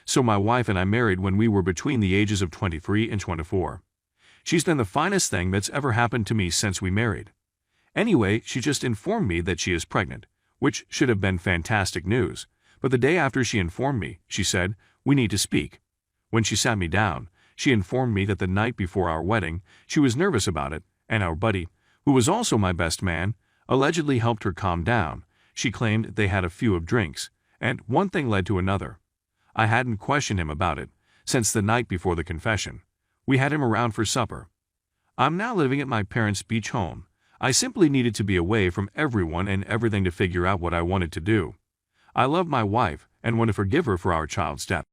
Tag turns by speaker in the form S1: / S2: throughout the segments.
S1: So my wife and I married when we were between the ages of 23 and 24. She's been the finest thing that's ever happened to me since we married. Anyway, she just informed me that she is pregnant, which should have been fantastic news. But the day after she informed me, she said, "We need to speak." When she sat me down, she informed me that the night before our wedding, she was nervous about it, and our buddy, who was also my best man, allegedly helped her calm down. She claimed they had a few of drinks, and one thing led to another. I hadn't questioned him about it since the night before the confession. We had him around for supper. I'm now living at my parents' beach home. I simply needed to be away from everyone and everything to figure out what I wanted to do. I love my wife and want to forgive her for our child's death.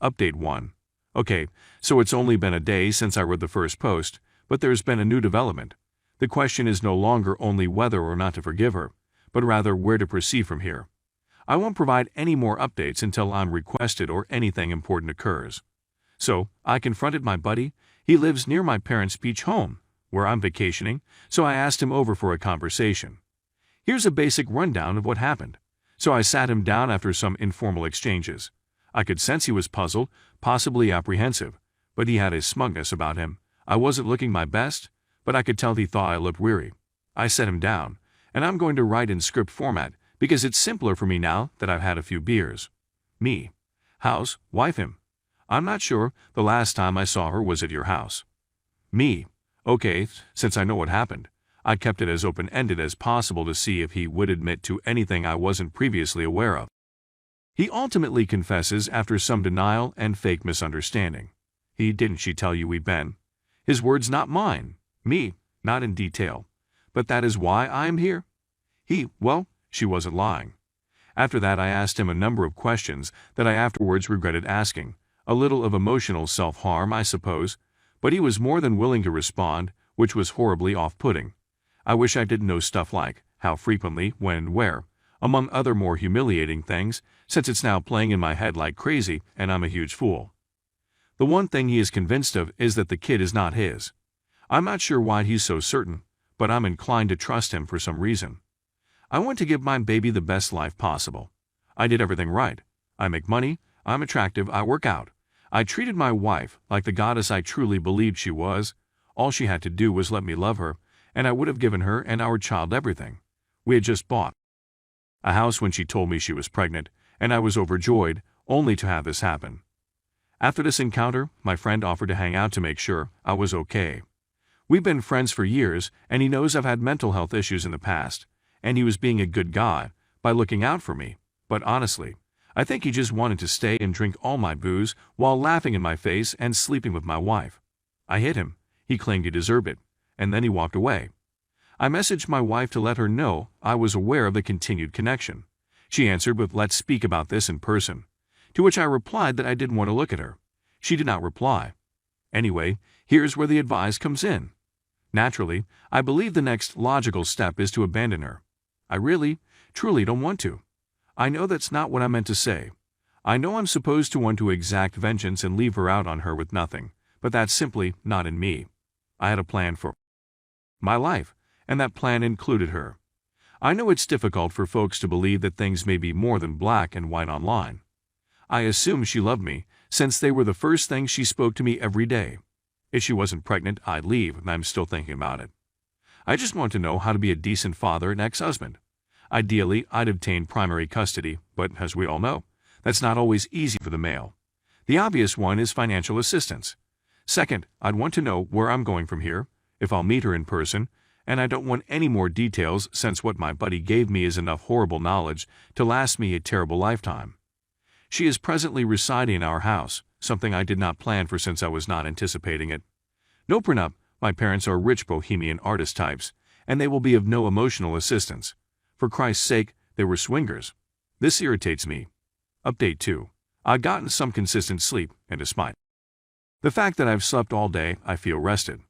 S1: Update 1. Okay, so it's only been a day since I read the first post, but there's been a new development. The question is no longer only whether or not to forgive her, but rather where to proceed from here. I won't provide any more updates until I'm requested or anything important occurs. So, I confronted my buddy. He lives near my parents' beach home, where I'm vacationing, so I asked him over for a conversation. Here's a basic rundown of what happened. So I sat him down after some informal exchanges. I could sense he was puzzled, possibly apprehensive, but he had a smugness about him. I wasn't looking my best, but I could tell he thought I looked weary. I set him down, and I'm going to write in script format because it's simpler for me now that I've had a few beers. Me. House, wife him. I'm not sure, the last time I saw her was at your house. Me. Okay, since I know what happened. I kept it as open-ended as possible to see if he would admit to anything I wasn't previously aware of. He ultimately confesses after some denial and fake misunderstanding. Didn't she tell you we've been? His words, not mine. Me, not in detail. But that is why I am here? Well, she wasn't lying. After that I asked him a number of questions that I afterwards regretted asking. A little of emotional self-harm, I suppose, but he was more than willing to respond, which was horribly off-putting. I wish I didn't know stuff like how frequently, when, where, among other more humiliating things, since it's now playing in my head like crazy and I'm a huge fool. The one thing he is convinced of is that the kid is not his. I'm not sure why he's so certain, but I'm inclined to trust him for some reason. I want to give my baby the best life possible. I did everything right. I make money, I'm attractive, I work out. I treated my wife like the goddess I truly believed she was. All she had to do was let me love her, and I would have given her and our child everything. We had just bought a house when she told me she was pregnant, and I was overjoyed, only to have this happen. After this encounter, my friend offered to hang out to make sure I was okay. We've been friends for years, and he knows I've had mental health issues in the past, and he was being a good guy by looking out for me. But honestly, I think he just wanted to stay and drink all my booze while laughing in my face and sleeping with my wife. I hit him. He claimed he deserved it, and then he walked away. I messaged my wife to let her know I was aware of the continued connection. She answered with, "Let's speak about this in person," to which I replied that I didn't want to look at her. She did not reply. Anyway, here's where the advice comes in. Naturally, I believe the next logical step is to abandon her. I really, truly don't want to. I know that's not what I meant to say. I know I'm supposed to want to exact vengeance and leave her out on her with nothing, but that's simply not in me. I had a plan for my life, and that plan included her. I know it's difficult for folks to believe that things may be more than black and white online. I assume she loved me, since they were the first things she spoke to me every day. If she wasn't pregnant, I'd leave, and I'm still thinking about it. I just want to know how to be a decent father and ex-husband. Ideally, I'd obtain primary custody, but as we all know, that's not always easy for the male. The obvious one is financial assistance. Second, I'd want to know where I'm going from here, if I'll meet her in person, and I don't want any more details since what my buddy gave me is enough horrible knowledge to last me a terrible lifetime. She is presently residing in our house, something I did not plan for since I was not anticipating it. No prenup, my parents are rich bohemian artist types, and they will be of no emotional assistance. For Christ's sake, they were swingers. This irritates me. Update 2. I've gotten some consistent sleep, and despite the fact that I've slept all day, I feel rested.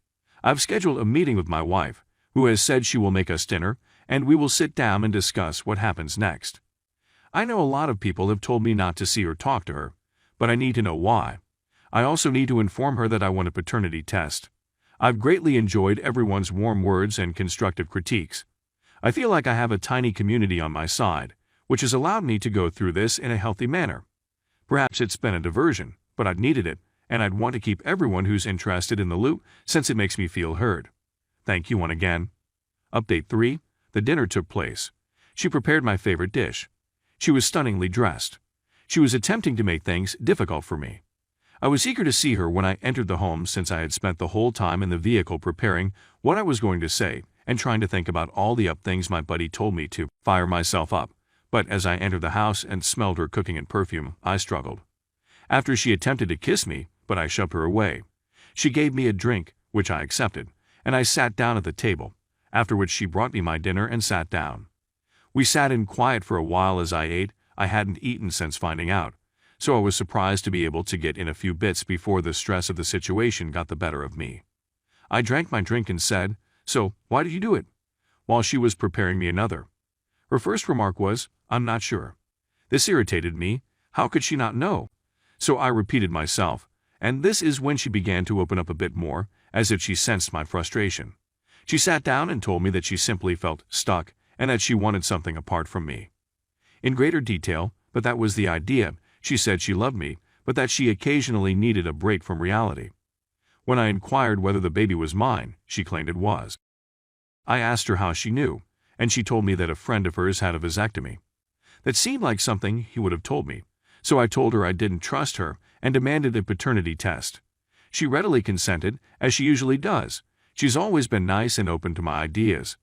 S1: I've scheduled a meeting with my wife, who has said she will make us dinner, and we will sit down and discuss what happens next. I know a lot of people have told me not to see or talk to her, but I need to know why. I also need to inform her that I want a paternity test. I've greatly enjoyed everyone's warm words and constructive critiques. I feel like I have a tiny community on my side, which has allowed me to go through this in a healthy manner. Perhaps it's been a diversion, but I'd needed it, and I'd want to keep everyone who's interested in the loop since it makes me feel heard. Thank you once again. Update 3. The dinner took place. She prepared my favorite dish. She was stunningly dressed. She was attempting to make things difficult for me. I was eager to see her when I entered the home since I had spent the whole time in the vehicle preparing what I was going to say and trying to think about all the things my buddy told me to fire myself up. But as I entered the house and smelled her cooking and perfume, I struggled. After she attempted to kiss me, but I shoved her away. She gave me a drink, which I accepted, and I sat down at the table, after which she brought me my dinner and sat down. We sat in quiet for a while as I ate. I hadn't eaten since finding out, so I was surprised to be able to get in a few bits before the stress of the situation got the better of me. I drank my drink and said, "So, why did you do it?" while she was preparing me another. Her first remark was, "I'm not sure." This irritated me. How could she not know? So I repeated myself, and this is when she began to open up a bit more, as if she sensed my frustration. She sat down and told me that she simply felt stuck and that she wanted something apart from me. In greater detail, but that was the idea, she said she loved me, but that she occasionally needed a break from reality. When I inquired whether the baby was mine, she claimed it was. I asked her how she knew, and she told me that a friend of hers had a vasectomy. That seemed like something he would have told me, so I told her I didn't trust her and demanded a paternity test. She readily consented, as she usually does. She's always been nice and open to my ideas.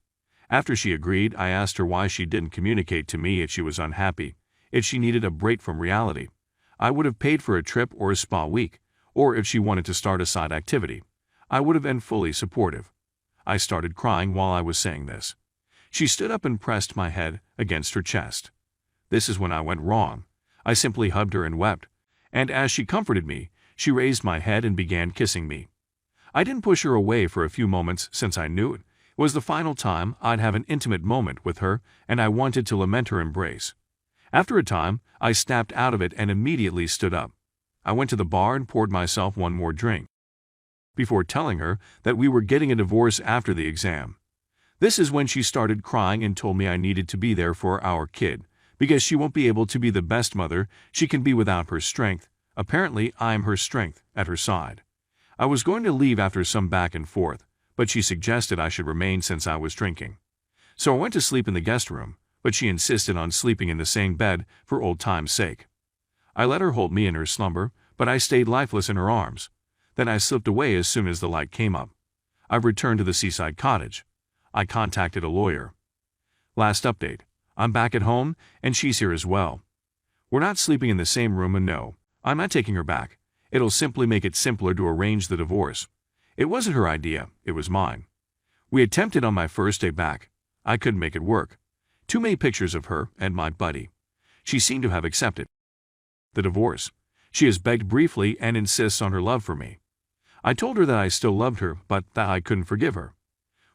S1: After she agreed, I asked her why she didn't communicate to me if she was unhappy, if she needed a break from reality. I would have paid for a trip or a spa week, or if she wanted to start a side activity. I would have been fully supportive. I started crying while I was saying this. She stood up and pressed my head against her chest. This is when I went wrong. I simply hugged her and wept, and as she comforted me, she raised my head and began kissing me. I didn't push her away for a few moments since I knew it was the final time I'd have an intimate moment with her, and I wanted to lament her embrace. After a time, I snapped out of it and immediately stood up. I went to the bar and poured myself one more drink, before telling her that we were getting a divorce after the exam. This is when she started crying and told me I needed to be there for our kid, because she won't be able to be the best mother she can be without her strength. Apparently, I'm her strength at her side. I was going to leave after some back and forth, but she suggested I should remain since I was drinking. So I went to sleep in the guest room, but she insisted on sleeping in the same bed for old time's sake. I let her hold me in her slumber, but I stayed lifeless in her arms. Then I slipped away as soon as the light came up. I returned to the seaside cottage. I contacted a lawyer. Last update. I'm back at home, and she's here as well. We're not sleeping in the same room, and no, I'm not taking her back. It'll simply make it simpler to arrange the divorce. It wasn't her idea, it was mine. We attempted on my first day back. I couldn't make it work. Too many pictures of her and my buddy. She seemed to have accepted the divorce. She has begged briefly and insists on her love for me. I told her that I still loved her, but that I couldn't forgive her.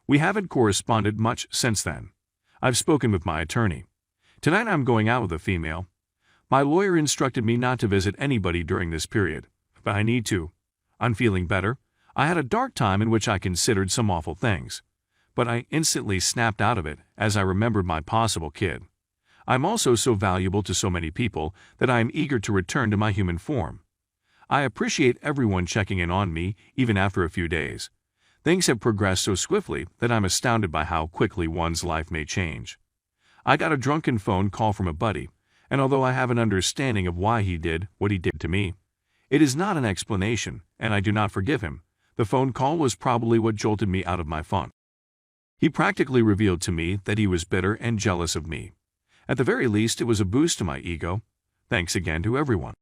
S1: We haven't corresponded much since then. I've spoken with my attorney. Tonight I'm going out with a female. My lawyer instructed me not to visit anybody during this period, but I need to. I'm feeling better. I had a dark time in which I considered some awful things, but I instantly snapped out of it as I remembered my possible kid. I'm also so valuable to so many people that I am eager to return to my human form. I appreciate everyone checking in on me even after a few days. Things have progressed so swiftly that I'm astounded by how quickly one's life may change. I got a drunken phone call from a buddy, and although I have an understanding of why he did what he did to me, it is not an explanation, and I do not forgive him. The phone call was probably what jolted me out of my funk. He practically revealed to me that he was bitter and jealous of me. At the very least, it was a boost to my ego. Thanks again to everyone.